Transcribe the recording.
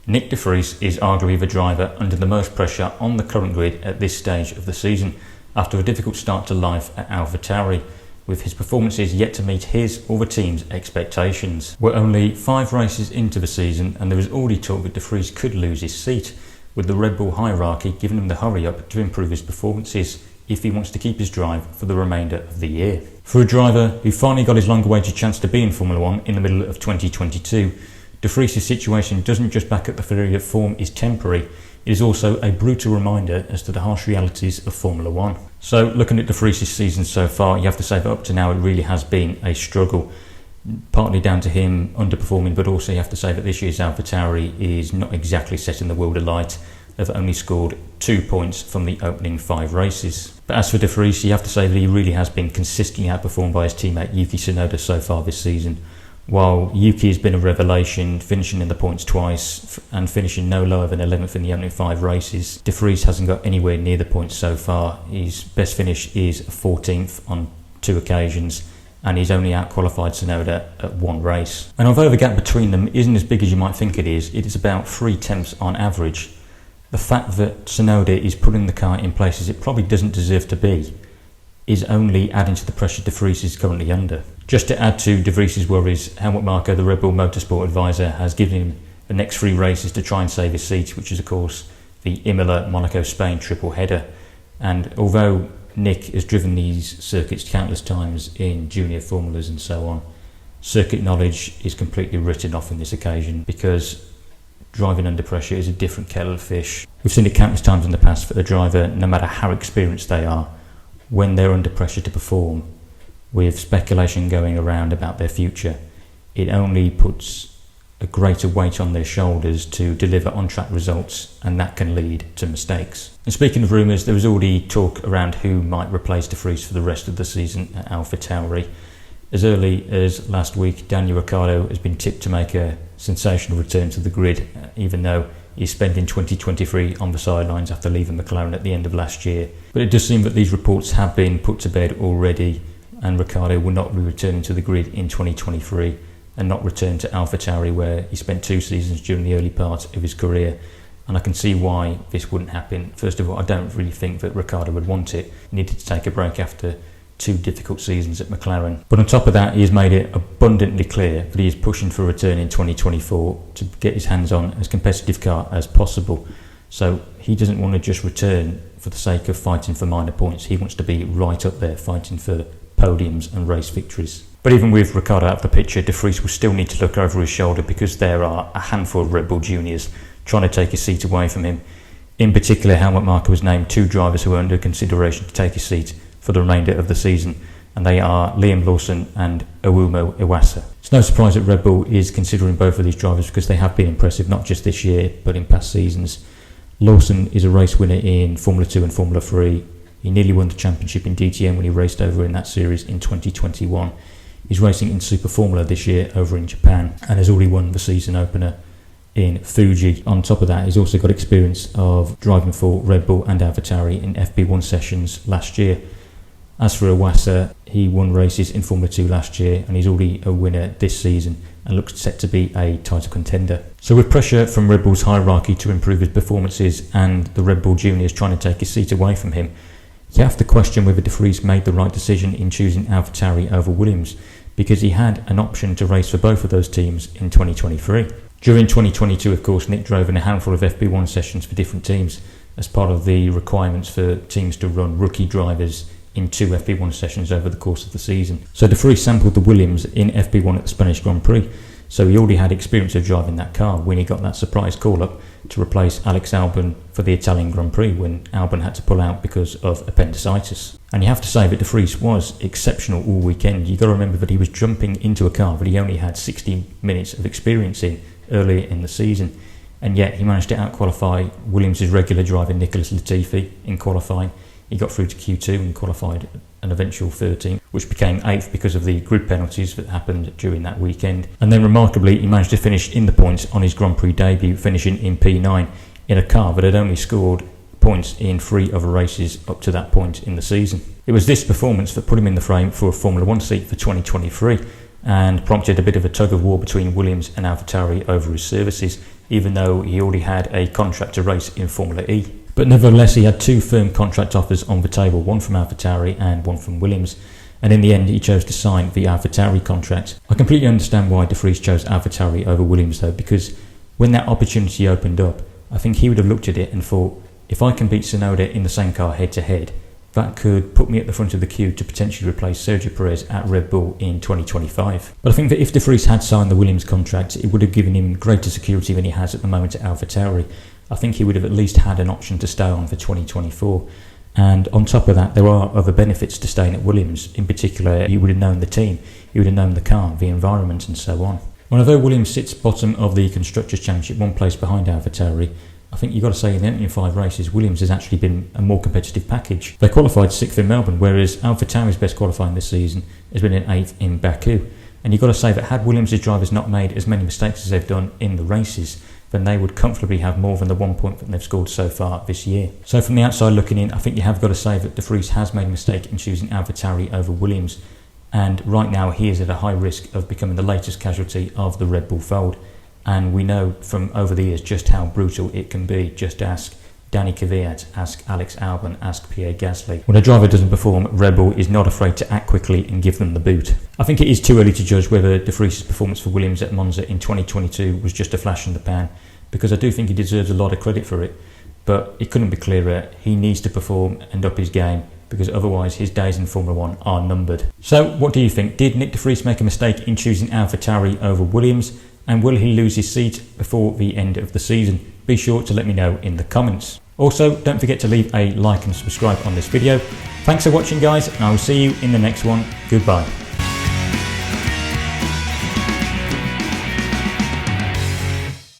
Nyck de Vries is arguably the driver under the most pressure on the current grid at this stage of the season, after a difficult start to life at AlphaTauri, with his performances yet to meet his or the team's expectations. We're only 5 races into the season and there is already talk that de Vries could lose his seat, with the Red Bull hierarchy giving him the hurry up to improve his performances if he wants to keep his drive for the remainder of the year. For a driver who finally got his long-awaited chance to be in Formula 1 in the middle of 2022, de Vries' situation doesn't just back up the theory that form is temporary, it is also a brutal reminder as to the harsh realities of Formula 1. So looking at de Vries' season so far, you have to say that up to now it really has been a struggle, partly down to him underperforming, but also you have to say that this year's AlphaTauri is not exactly setting the world alight. They've only scored 2 points from the opening 5 races. But as for de Vries, you have to say that he really has been consistently outperformed by his teammate Yuki Tsunoda so far this season. While Yuki has been a revelation, finishing in the points twice and finishing no lower than 11th in the opening 5 races, de Vries hasn't got anywhere near the points so far. His best finish is 14th on 2 occasions, and he's only out-qualified Tsunoda at 1 race. And although the gap between them isn't as big as you might think it is about 3 tenths on average. The fact that Tsunoda is putting the car in places it probably doesn't deserve to be is only adding to the pressure de Vries is currently under. Just to add to de Vries' worries, Helmut Marko, the Red Bull Motorsport advisor, has given him the next 3 races to try and save his seat, which is of course the Imola, Monaco, Spain triple header. And although Nyck has driven these circuits countless times in junior formulas and so on, circuit knowledge is completely written off in this occasion, because driving under pressure is a different kettle of fish. We've seen it countless times in the past for a driver, no matter how experienced they are, when they're under pressure to perform, with speculation going around about their future, it only puts a greater weight on their shoulders to deliver on-track results, and that can lead to mistakes. And speaking of rumours, there was already talk around who might replace de Vries for the rest of the season at AlphaTauri. As early as last week, Daniel Ricciardo has been tipped to make a sensational return to the grid, even though he's spending 2023 on the sidelines after leaving McLaren at the end of last year. But it does seem that these reports have been put to bed already, and Ricciardo will not be returning to the grid in 2023 and not return to AlphaTauri, where he spent 2 seasons during the early part of his career. And I can see why this wouldn't happen. First of all, I don't really think that Ricciardo would want it. He needed to take a break after 2 difficult seasons at McLaren. But on top of that, he has made it abundantly clear that he is pushing for a return in 2024 to get his hands on as competitive car as possible. So he doesn't want to just return for the sake of fighting for minor points. He wants to be right up there fighting for podiums and race victories. But even with Ricciardo out of the picture, de Vries will still need to look over his shoulder, because there are a handful of Red Bull juniors trying to take his seat away from him. In particular, Helmut Marko has named 2 drivers who are under consideration to take his seat for the remainder of the season, and they are Liam Lawson and Owumo Iwasa. It's no surprise that Red Bull is considering both of these drivers, because they have been impressive, not just this year but in past seasons. Lawson is a race winner in Formula 2 and Formula 3. He nearly won the championship in DTM when he raced over in that series in 2021. He's racing in Super Formula this year over in Japan, and has already won the season opener in Fuji. On top of that, he's also got experience of driving for Red Bull and AlphaTauri in FP1 sessions last year. As for Iwasa, he won races in Formula 2 last year, and he's already a winner this season and looks set to be a title contender. So with pressure from Red Bull's hierarchy to improve his performances and the Red Bull juniors trying to take his seat away from him, you have to question whether de Vries made the right decision in choosing AlphaTauri over Williams, because he had an option to race for both of those teams in 2023. During 2022, of course, Nyck drove in a handful of FP1 sessions for different teams as part of the requirements for teams to run rookie drivers in 2 FP1 sessions over the course of the season. So de Vries sampled the Williams in FP1 at the Spanish Grand Prix, so he already had experience of driving that car when he got that surprise call-up to replace Alex Albon for the Italian Grand Prix, when Albon had to pull out because of appendicitis. And you have to say that de Vries was exceptional all weekend. You've got to remember that he was jumping into a car that he only had 60 minutes of experience in earlier in the season, and yet he managed to out-qualify Williams' regular driver Nicholas Latifi in qualifying. He got through to Q2 and qualified an eventual 13th, which became 8th because of the grid penalties that happened during that weekend. And then remarkably, he managed to finish in the points on his Grand Prix debut, finishing in P9 in a car that had only scored points in 3 other races up to that point in the season. It was this performance that put him in the frame for a Formula 1 seat for 2023 and prompted a bit of a tug of war between Williams and AlphaTauri over his services, even though he already had a contract to race in Formula E. But nevertheless, he had 2 firm contract offers on the table, one from AlphaTauri and one from Williams. And in the end, he chose to sign the AlphaTauri contract. I completely understand why de Vries chose AlphaTauri over Williams though, because when that opportunity opened up, I think he would have looked at it and thought, if I can beat Tsunoda in the same car head to head, that could put me at the front of the queue to potentially replace Sergio Perez at Red Bull in 2025. But I think that if de Vries had signed the Williams contract, it would have given him greater security than he has at the moment at AlphaTauri. I think he would have at least had an option to stay on for 2024. And on top of that, there are other benefits to staying at Williams. In particular, you would have known the team, you would have known the car, the environment and so on. Well, although Williams sits bottom of the Constructors' Championship, one place behind AlphaTauri, I think you've got to say in the opening 5 races, Williams has actually been a more competitive package. They qualified 6th in Melbourne, whereas AlphaTauri's best qualifying this season has been in 8th in Baku. And you've got to say that had Williams' drivers not made as many mistakes as they've done in the races, then they would comfortably have more than the 1 point that they've scored so far this year. So from the outside looking in, I think you have got to say that de Vries has made a mistake in choosing AlphaTauri over Williams. And right now he is at a high risk of becoming the latest casualty of the Red Bull fold. And we know from over the years just how brutal it can be. Just ask Danny Kvyat, ask Alex Albon, ask Pierre Gasly. When a driver doesn't perform, Red Bull is not afraid to act quickly and give them the boot. I think it is too early to judge whether de Vries' performance for Williams at Monza in 2022 was just a flash in the pan, because I do think he deserves a lot of credit for it. But it couldn't be clearer, he needs to perform and up his game, because otherwise his days in Formula 1 are numbered. So what do you think? Did Nyck de Vries make a mistake in choosing AlphaTauri over Williams? And will he lose his seat before the end of the season? Be sure to let me know in the comments. Also, don't forget to leave a like and subscribe on this video. Thanks for watching guys, and I will see you in the next one. Goodbye.